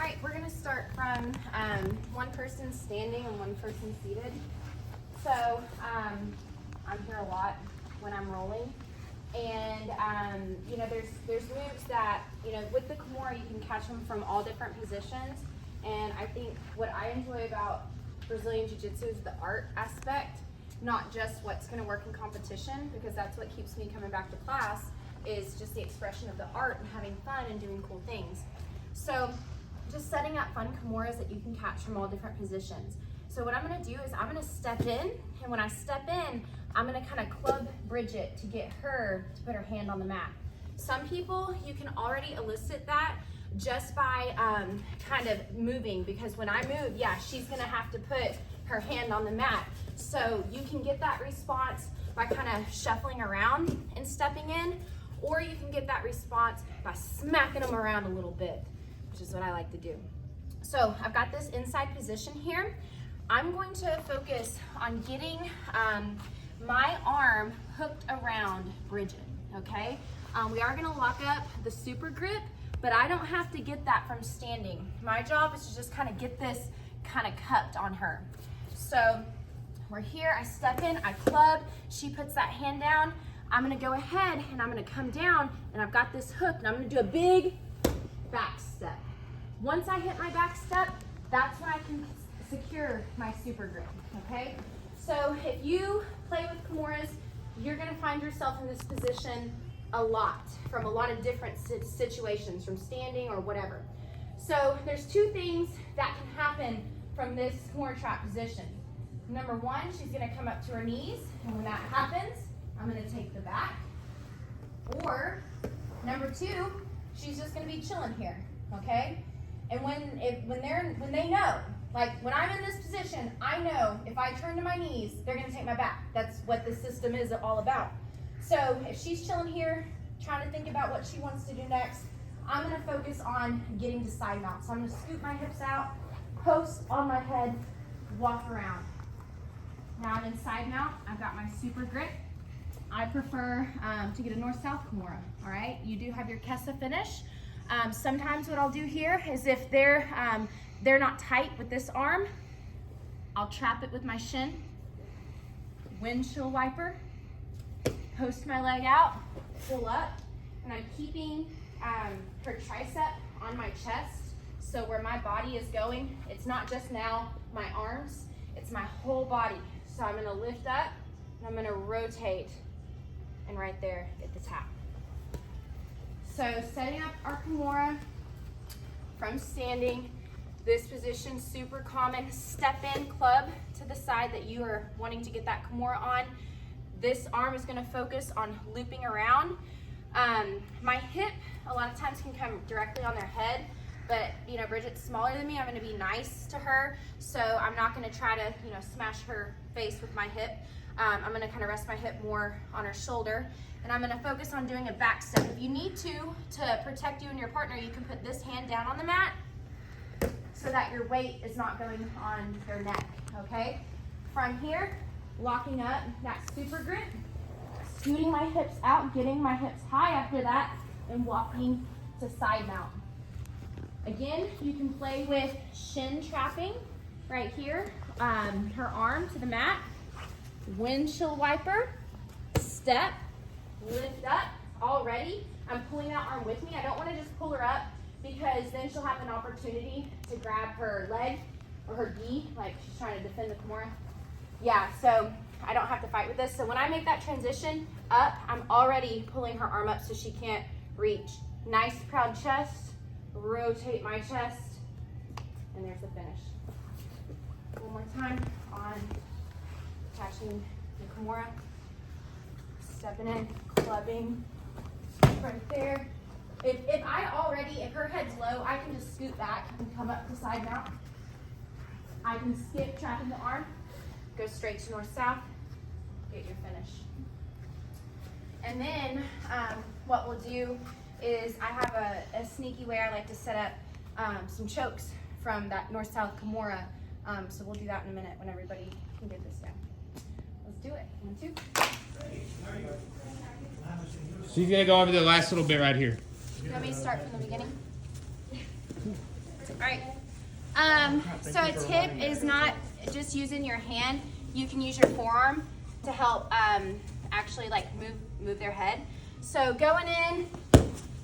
All right, we're gonna start from one person standing and one person seated. So I'm here a lot when I'm rolling. And you know, there's moves that, you know, with the Kimura you can catch them from all different positions. And I think what I enjoy about Brazilian Jiu-Jitsu is the art aspect, not just what's going to work in competition, because that's what keeps me coming back to class, is just the expression of the art and having fun and doing cool things. So just setting up fun Kimuras that you can catch from all different positions. So what I'm going to do is I'm going to step in, and when I step in, I'm going to kind of club Bridget to get her to put her hand on the mat. Some people, you can already elicit that just by kind of moving, because when I move, yeah, she's going to have to put her hand on the mat. So you can get that response by kind of shuffling around and stepping in, or you can get that response by smacking them around a little bit, which is what I like to do. So I've got this inside position here. I'm going to focus on getting my arm hooked around Bridget, okay? We are gonna lock up the super grip, but I don't have to get that from standing. My job is to just kind of get this kind of cupped on her. So we're here, I step in, I club, she puts that hand down. I'm gonna go ahead and I'm gonna come down, and I've got this hook, and I'm gonna do a big back step. Once I hit my back step, that's when I can secure my super grip, okay? So if you play with Kimuras, you're gonna find yourself in this position a lot, from a lot of different situations, from standing or whatever. So there's two things that can happen from this Kimura trap position. Number one, she's gonna come up to her knees, and when that happens, I'm gonna take the back. Or number two, she's just gonna be chilling here, okay? And when they know, like when I'm in this position, I know if I turn to my knees, they're gonna take my back. That's what the system is all about. So if she's chilling here, trying to think about what she wants to do next, I'm gonna focus on getting to side mount. So I'm gonna scoop my hips out, post on my head, walk around. Now I'm in side mount, I've got my super grip. I prefer to get a north-south Kimura, all right? You do have your Kesa finish. Sometimes what I'll do here is if they're not tight with this arm, I'll trap it with my shin, windshield wiper, post my leg out, pull up, and I'm keeping her tricep on my chest. So where my body is going, it's not just now my arms, it's my whole body. So I'm gonna lift up, and I'm gonna rotate, and right there, get the tap. So setting up our Kimura from standing, this position, super common. Step in, club to the side that you are wanting to get that Kimura on. This arm is gonna focus on looping around. My hip, a lot of times can come directly on their head, but you know, Bridget's smaller than me, I'm gonna be nice to her, so I'm not gonna try to, you know, smash her face with my hip. I'm gonna kind of rest my hip more on her shoulder, and I'm gonna focus on doing a back step. If you need to protect you and your partner, you can put this hand down on the mat so that your weight is not going on their neck, okay? From here, locking up that super grip, scooting my hips out, getting my hips high after that, and walking to side mount. Again, you can play with shin trapping right here, her arm to the mat, windshield wiper, step, lift up. Already, I'm pulling that arm with me. I don't want to just pull her up, because then she'll have an opportunity to grab her leg or her gi, like she's trying to defend the Kimura. Yeah, so I don't have to fight with this. So when I make that transition up, I'm already pulling her arm up so she can't reach. Nice proud chest, rotate my chest, and there's the finish. One more time on catching the Kimura, stepping in, clubbing, right there. If her head's low, I can just scoot back and come up to side mount. I can skip trapping the arm, go straight to north-south, get your finish. And then what we'll do is I have a sneaky way I like to set up some chokes from that north-south Kimura. So we'll do that in a minute when everybody can get this down. Let's do it. 1, 2. She's gonna go over the last little bit right here. You want me to start from the beginning? All right. So a tip is not just using your hand. You can use your forearm to help actually like move their head. So going in,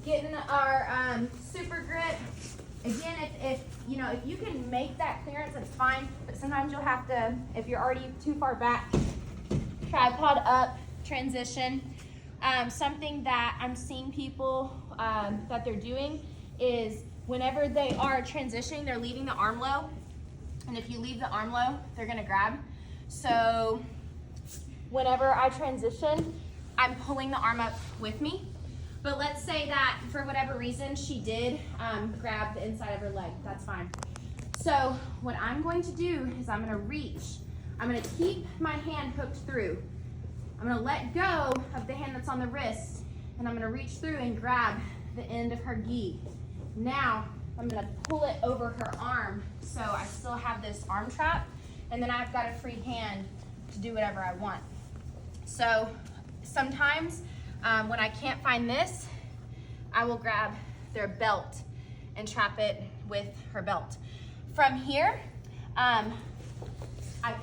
getting our super grip. Again, if you know, if you can make that clearance, that's fine. But sometimes you'll have to, if you're already too far back, tripod up, transition. Something that I'm seeing people that they're doing is whenever they are transitioning, they're leaving the arm low. And if you leave the arm low, they're gonna grab. So whenever I transition, I'm pulling the arm up with me. But let's say that for whatever reason, she did grab the inside of her leg. That's fine. So what I'm going to do is I'm gonna reach. I'm gonna keep my hand hooked through. I'm gonna let go of the hand that's on the wrist, and I'm gonna reach through and grab the end of her gi. Now, I'm gonna pull it over her arm, so I still have this arm trap, and then I've got a free hand to do whatever I want. So sometimes when I can't find this, I will grab their belt and trap it with her belt. From here, I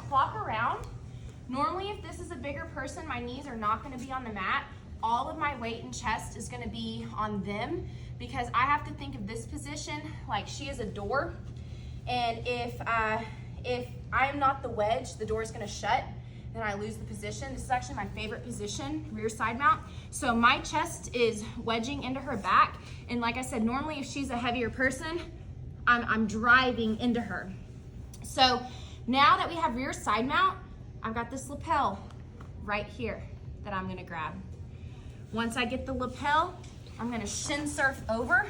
clock around. Normally, if this is a bigger person, my knees are not gonna be on the mat. All of my weight and chest is gonna be on them because I have to think of this position like she is a door. And if I'm not the wedge, the door is gonna shut, then I lose the position. This is actually my favorite position, rear side mount. So my chest is wedging into her back. And like I said, normally if she's a heavier person, I'm driving into her. So now that we have rear side mount, I've got this lapel right here that I'm gonna grab. Once I get the lapel, I'm gonna shin surf over,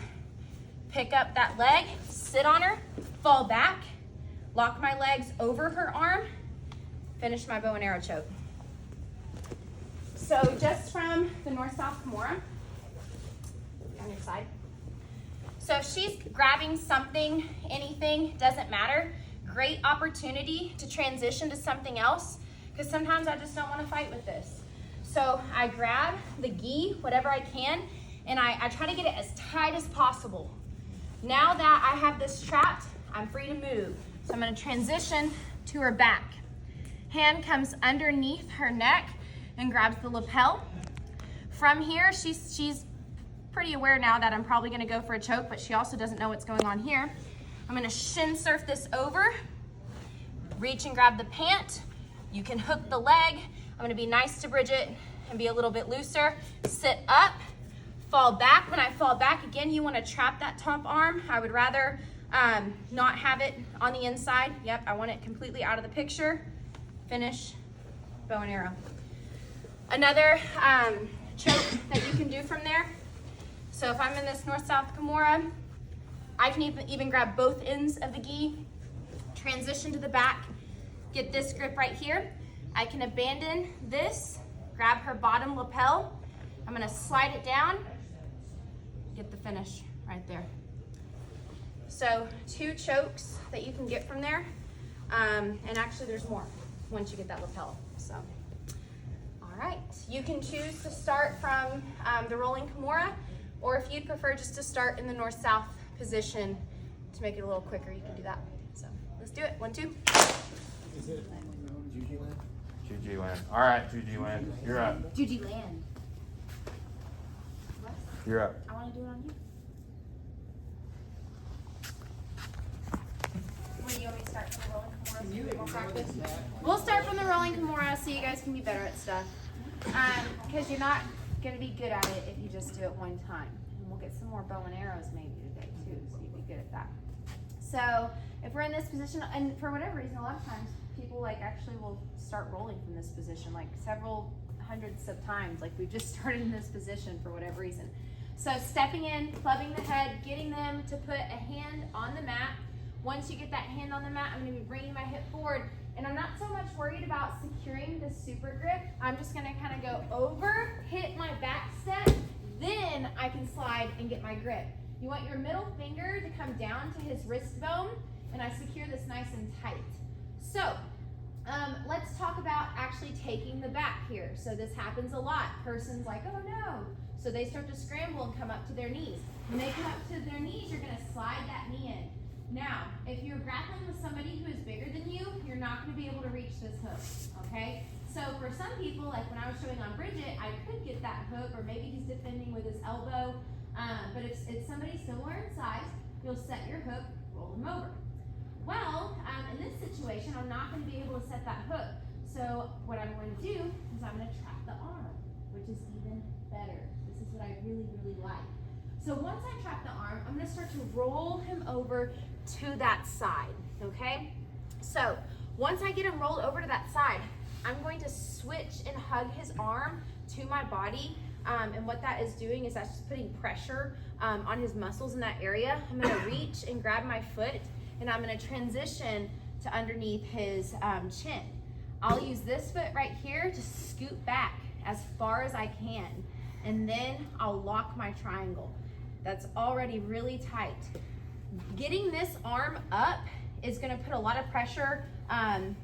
pick up that leg, sit on her, fall back, lock my legs over her arm, finish my bow and arrow choke. So just from the north-south Kimura, on your side. So if she's grabbing something, anything, doesn't matter, great opportunity to transition to something else, because sometimes I just don't want to fight with this. So I grab the gi, whatever I can, and I try to get it as tight as possible. Now that I have this trapped, I'm free to move. So I'm going to transition to her back. Hand comes underneath her neck and grabs the lapel. From here, she's pretty aware now that I'm probably going to go for a choke, but she also doesn't know what's going on here. I'm going to shin surf this over, reach and grab the pant. You can hook the leg. I'm gonna be nice to Bridget and be a little bit looser. Sit up, fall back. When I fall back, again, you wanna trap that top arm. I would rather not have it on the inside. Yep, I want it completely out of the picture. Finish, bow and arrow. Another choke that you can do from there. So if I'm in this north-south Kimura, I can even grab both ends of the gi, transition to the back, get this grip right here. I can abandon this, grab her bottom lapel. I'm gonna slide it down, get the finish right there. So 2 chokes that you can get from there. And actually there's more once you get that lapel, so. All right, you can choose to start from the rolling Kimura, or if you'd prefer just to start in the north-south position to make it a little quicker, you can do that. So let's do it, 1, 2. Is it Juji Land? Juji Land. All right, Juji Land, you're up. Juji Land. What? You're up. I want to do it on you. Where do you want me to start from the rolling Kimura? More practice? We'll start from the rolling Kimura so you guys can be better at stuff. Because you're not going to be good at it if you just do it one time. And we'll get some more bow and arrows maybe today too, so you'd be good at that. So if we're in this position, and for whatever reason, a lot of times people like actually will start rolling from this position like several hundreds of times. Like we just started in this position for whatever reason. So stepping in, clubbing the head, getting them to put a hand on the mat. Once you get that hand on the mat, I'm going to be bringing my hip forward. And I'm not so much worried about securing the super grip. I'm just going to kind of go over, hit my back step, then I can slide and get my grip. You want your middle finger to come down to his wrist bone, and I secure this nice and tight. So let's talk about actually taking the back here. So this happens a lot. Person's like, oh no. So they start to scramble and come up to their knees. When they come up to their knees, you're going to slide that knee in. you're grappling with somebody who is bigger than you, you're not going to be able to reach this hook, okay? So for some people, like when I was showing on Bridget, I could get that hook, or maybe he's defending with his elbow. But if it's somebody similar in size, you'll set your hook, roll him over. Well, in this situation, I'm not going to be able to set that hook. So what I'm going to do is I'm going to trap the arm, which is even better. This is what I really, really like. So once I trap the arm, I'm going to start to roll him over to that side, okay? So once I get him rolled over to that side, I'm going to switch and hug his arm to my body. And what that is doing is that's just putting pressure on his muscles in that area. I'm going to reach and grab my foot, and I'm going to transition to underneath his chin. I'll use this foot right here to scoot back as far as I can, and then I'll lock my triangle. That's already really tight. Getting this arm up is going to put a lot of pressure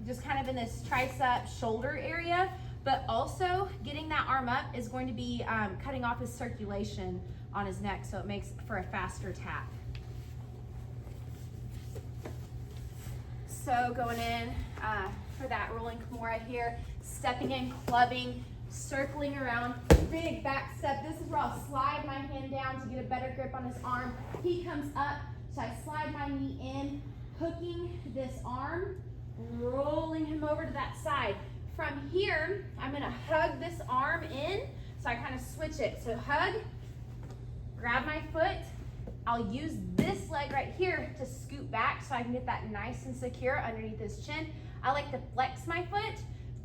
just kind of in this tricep shoulder area, but also getting that arm up is going to be cutting off his circulation on his neck, so it makes for a faster tap. So going in for that rolling Kimura here, stepping in, clubbing, circling around, big back step. This is where I'll slide my hand down to get a better grip on his arm. He comes up, so I slide my knee in, hooking this arm, rolling him over to that side. From here, I'm gonna hug this arm in, so I kind of switch it. So hug, grab my foot. I'll use this leg right here to scoot back so I can get that nice and secure underneath his chin. I like to flex my foot,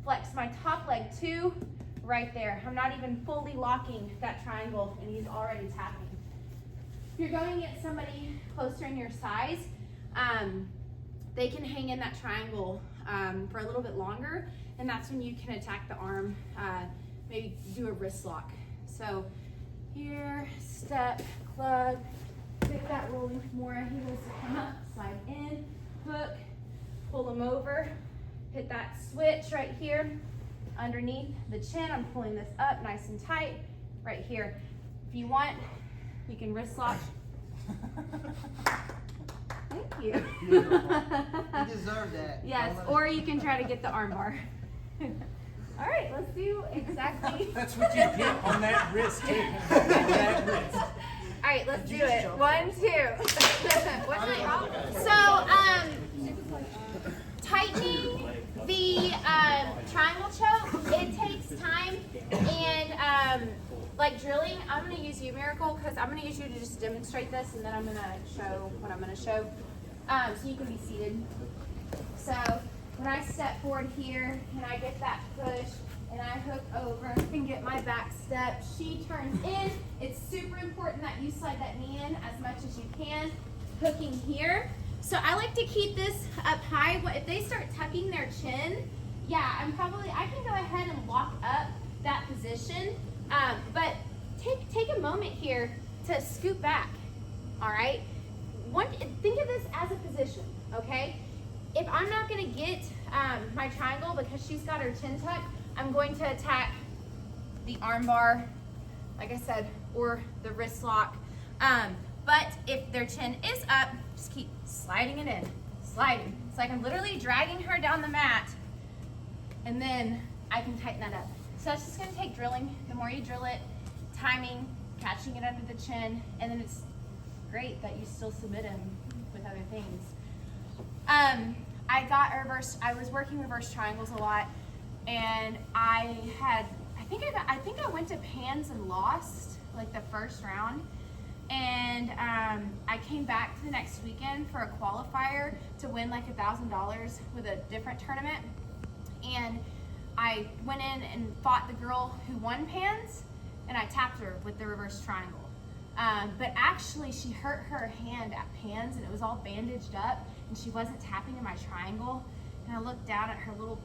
flex my top leg too, right there. I'm not even fully locking that triangle and he's already tapping. If you're going to get somebody closer in your size, they can hang in that triangle for a little bit longer, and that's when you can attack the arm, maybe do a wrist lock. So here, step, club, pick that rolling Kimura. He wants to come up, slide in, hook, pull him over, hit that switch right here underneath the chin. I'm pulling this up nice and tight right here. If you want, you can wrist lock. Thank you. You deserve that. Yes, or you can try to get the arm bar. All right, let's do exactly. That's what you get on that wrist, too. On that wrist. All right, let's do it. 1, 2. What's my problem? So, tightening the triangle choke, it takes time, and like drilling, I'm going to use you, Miracle, because I'm going to use you to just demonstrate this, and then I'm going to show what I'm going to show, so you can be seated. So when I step forward here, and I get that push, and I hook over and get my back step, she turns in. It's super important that you slide that knee in as much as you can, hooking here. So I like to keep this up high. If they start tucking their chin, yeah, I can go ahead and lock up that position. But take a moment here to scoot back, all right? Think of this as a position, okay? If I'm not gonna get my triangle because she's got her chin tucked, I'm going to attack the arm bar, like I said, or the wrist lock. But if their chin is up, just keep sliding it in, sliding. It's like I'm literally dragging her down the mat, and then I can tighten that up. So it's just gonna take drilling. The more you drill it, timing, catching it under the chin, and then it's great that you still submit him with other things. I was working reverse triangles a lot, and I think I went to Pans and lost like the first round. And I came back the next weekend for a qualifier to win like $1,000 with a different tournament. And I went in and fought the girl who won Pans, and I tapped her with the reverse triangle. But actually she hurt her hand at Pans, and it was all bandaged up, and she wasn't tapping in my triangle. And I looked down at her little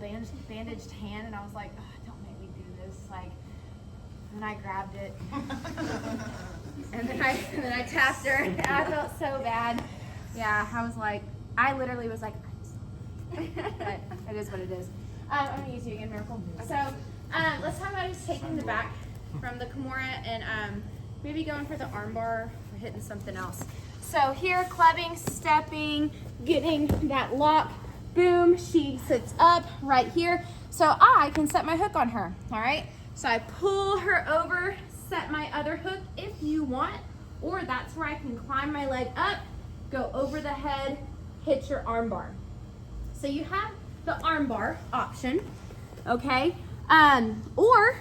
bandaged hand, and I was like, oh, don't make me do this. Like, and then I grabbed it. And then I tapped her, and I felt so bad. Yeah, I literally was like, but it is what it is. I'm gonna use you again, Miracle. So let's talk about just taking the back from the Kimura and maybe going for the arm bar or hitting something else. So here, clubbing, stepping, getting that lock, boom, she sits up right here. So I can set my hook on her, all right? So I pull her over, set my other hook if you want, or that's where I can climb my leg up, go over the head, hit your arm bar. So you have the arm bar option, okay? Or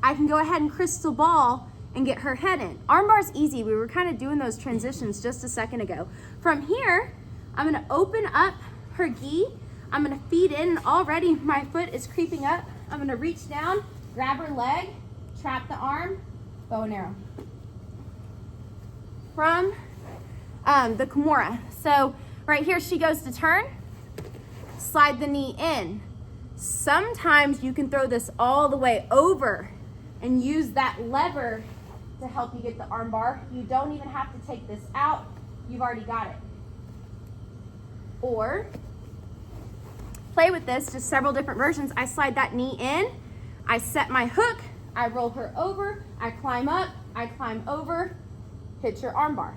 I can go ahead and crystal ball and get her head in. Arm bar's easy. We were kind of doing those transitions just a second ago. From here, I'm gonna open up her gi. I'm gonna feed in, and already my foot is creeping up. I'm gonna reach down, grab her leg, trap the arm, bow and arrow. From the Kimura. So right here, she goes to turn, slide the knee in. Sometimes you can throw this all the way over and use that lever to help you get the arm bar. You don't even have to take this out. You've already got it. Or play with this, just several different versions. I slide that knee in, I set my hook, I roll her over, I climb up, I climb over, hit your arm bar.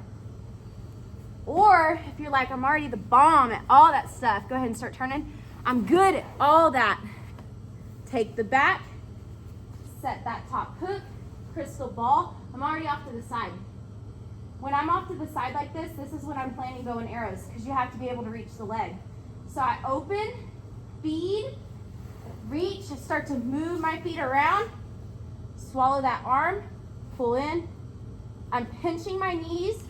Or if you're like, I'm already the bomb at all that stuff, go ahead and start turning. I'm good at all that. Take the back, set that top hook, crystal ball. I'm already off to the side. When I'm off to the side like this, this is when I'm planning bow and arrows, because you have to be able to reach the leg. So I open, feed, reach, and start to move my feet around, swallow that arm, pull in. I'm pinching my knees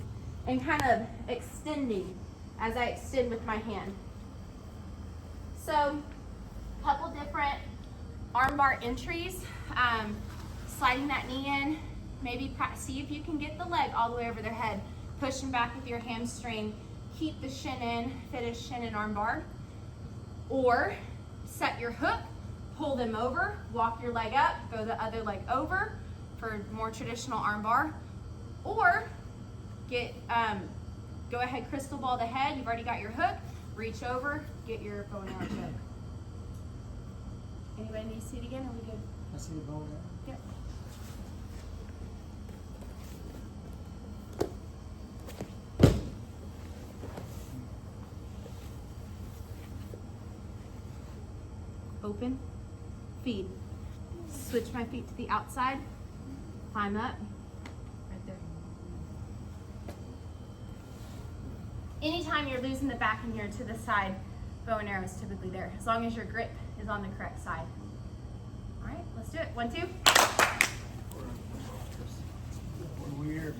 and kind of extending as I extend with my hand. So, a couple different arm bar entries. Sliding that knee in, maybe see if you can get the leg all the way over their head. Pushing back with your hamstring, keep the shin in, finish shin and arm bar. Or set your hook, pull them over, walk your leg up, go the other leg over for more traditional arm bar. Or get go ahead, crystal ball the head. You've already got your hook. Reach over, get your bow and arrow choke. Anybody need to see it again? Are we good? I see the bone there. Yep. Open, feed. Switch my feet to the outside, climb up, right there. Anytime you're losing the back and you're to the side, bow and arrow is typically there, as long as your grip is on the correct side. All right, let's do it. 1, 2. Weird.